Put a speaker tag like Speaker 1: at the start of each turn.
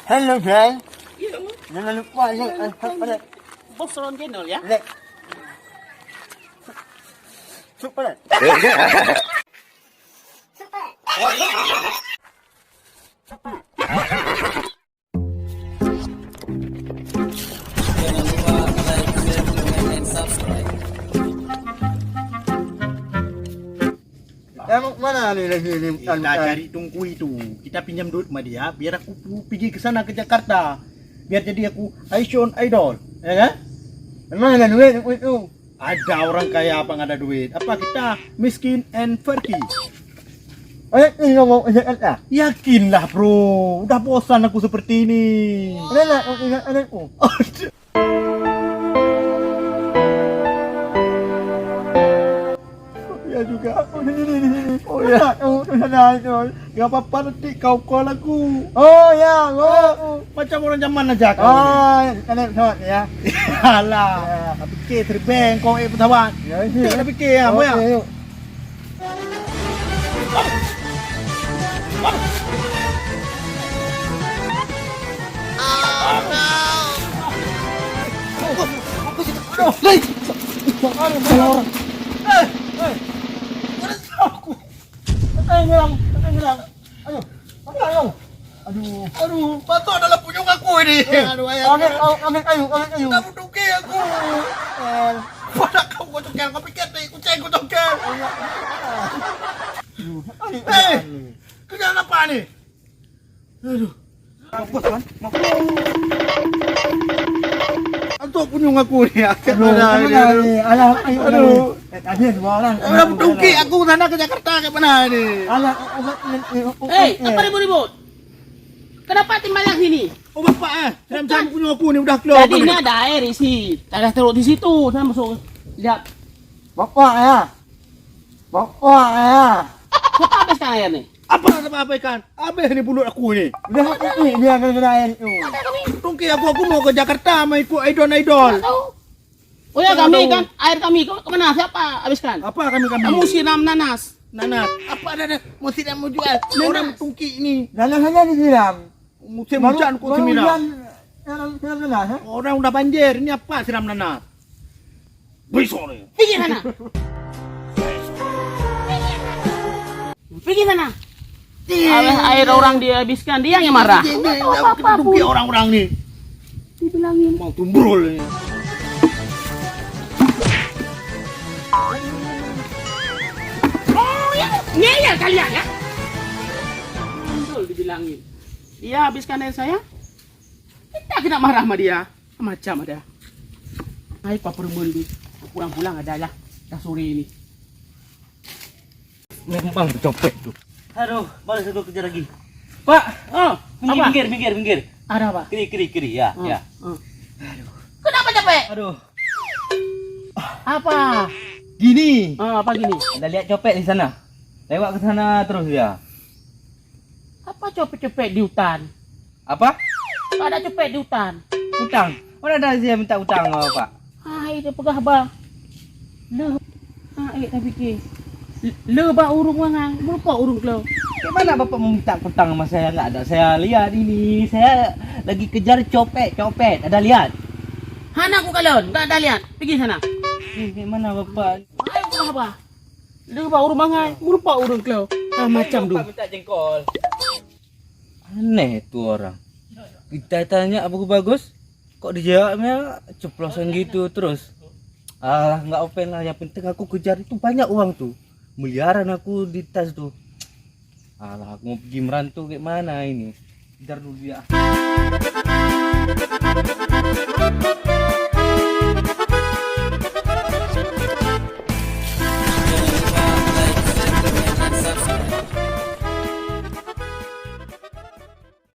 Speaker 1: Halo guys,
Speaker 2: Iya,
Speaker 1: jangan lupa like dan subscribe.
Speaker 2: bos Ron channel ya.
Speaker 1: Like, subscribe.
Speaker 3: Jangan lupa like, share, comment, and subscribe.
Speaker 1: Mau mana nih lagi ni?
Speaker 2: Kita cari tungku itu. Kita pinjam duit sama dia biar aku pergi ke sana ke Jakarta. Biar jadi aku Aisyon Idol, ya kan?
Speaker 1: Memang ada duit itu.
Speaker 2: Ada orang kaya apa nggak ada duit? Apa kita miskin and perky?
Speaker 1: Ini ngomong Jakarta.
Speaker 2: Yakinlah bro, udah bosan aku seperti ini.
Speaker 1: Ada nak ingat anakku?
Speaker 2: Ya juga.
Speaker 1: Oh ya, kamu tu sana itu.
Speaker 2: Gak apa-apa nanti kau call aku.
Speaker 1: Oh ya, oh.
Speaker 2: Macam orang zaman aja kau.
Speaker 1: Oh, anak pesawat ya.
Speaker 2: Alah, fikir terbang kau pesawat.
Speaker 1: Ya,
Speaker 2: Kita fikir ya, mau ya.
Speaker 1: Yuk.
Speaker 2: Aduh, hei. Aduh, aku.
Speaker 1: Ngelang. Ayo. Ayo. Aduh.
Speaker 2: Aduh, patut adalah punyung aku ini. Aduh, ayah.
Speaker 1: Ambil kayu.
Speaker 2: Kamu duki aku. Pada kau congkel, kau pikir nih, kucing ku congkel. Hei, kerjaan apa nih? Aduh.
Speaker 1: Mampus kan?
Speaker 2: Antuk punyung aku nih.
Speaker 1: Aduh. Tadi dua orang.
Speaker 2: Udah duki aku sana ke Jakarta ke mana ini?
Speaker 4: Hei, apa ribut-ribut? Kenapa timbal yang sini?
Speaker 2: Oh bapak jam punyung aku nih udah keluar.
Speaker 4: Jadi ini ada air isi. Ada taruh di situ. Saya masuk. Lihat.
Speaker 1: Bapak ya.
Speaker 4: Kok habiskan air nih?
Speaker 2: Apa apa ikan? Habis ini bulu aku ini.
Speaker 1: Dia kena air itu.
Speaker 2: Tungki aku mau ke Jakarta mau ikut idol.
Speaker 4: Tahu? Oh ya kami kan air kami kemana? Siapa habiskan?
Speaker 2: Apa kami?
Speaker 4: Kamu siram nanas.
Speaker 2: Nanas. Apa ada mesti mau jual? Orang tungki ini.
Speaker 1: Nanas saja disiram.
Speaker 2: Musim hujan kok siram.
Speaker 1: Siram nanas.
Speaker 2: Orang udah banjir. Ini apa siram nanas? Besok nih.
Speaker 4: Pergi sana. Pergi sana. Air orang dihabiskan, dia yang marah.
Speaker 2: Tungki orang-orang nih.
Speaker 4: Dibilangin.
Speaker 2: Mau tumbrul ini.
Speaker 4: Oh ya, ngeyel kalian ya. Betul dibilangin. Dia habiskan air saya. Kita kena marah sama dia. Macam ada. Hai Pak Permundi. Pulang-pulang adalah dah sore ini.
Speaker 2: Memang copet tuh.
Speaker 3: Aduh, balas aku kerja lagi. Pak,
Speaker 4: Oh, apa?
Speaker 3: minggir.
Speaker 4: Ada apa?
Speaker 3: Kiri, ya, ya.
Speaker 4: Kenapa capek?
Speaker 3: Aduh,
Speaker 4: Apa?
Speaker 2: Gini.
Speaker 4: Apa gini?
Speaker 3: ada lihat copet di sana. Lewat ke sana terus ya.
Speaker 4: Apa copet-copet di hutan?
Speaker 3: Apa?
Speaker 4: Ada copet di hutan.
Speaker 3: Utang. Mana ada saya minta utang sama Pak?
Speaker 4: Itu pegah bang. Le. Tapi ke. Le ba urung wangang. Berapa urung kau?
Speaker 3: Gimana Bapak mau minta utang sama saya? Nggak ada. Saya lihat ini. Saya lagi kejar copet. Ada lihat?
Speaker 4: Hana aku kalon. Tak ada lihat. Pergi sana.
Speaker 3: Gimana Bapak?
Speaker 4: Ayo pegah ba. Le ba urung wangang. Berapa urung kau? Macam tu.
Speaker 3: Bapak minta jengkol. Aneh tuh orang. Kita tanya apa bagus, kok dijawabnya ceplosan gitu terus. Alah, nggak open lah. Yang penting aku kejar itu banyak uang tuh. Miliaran aku di tas tuh. Alah, aku mau pergi merantau kayak mana ini? Kejar dulu ya.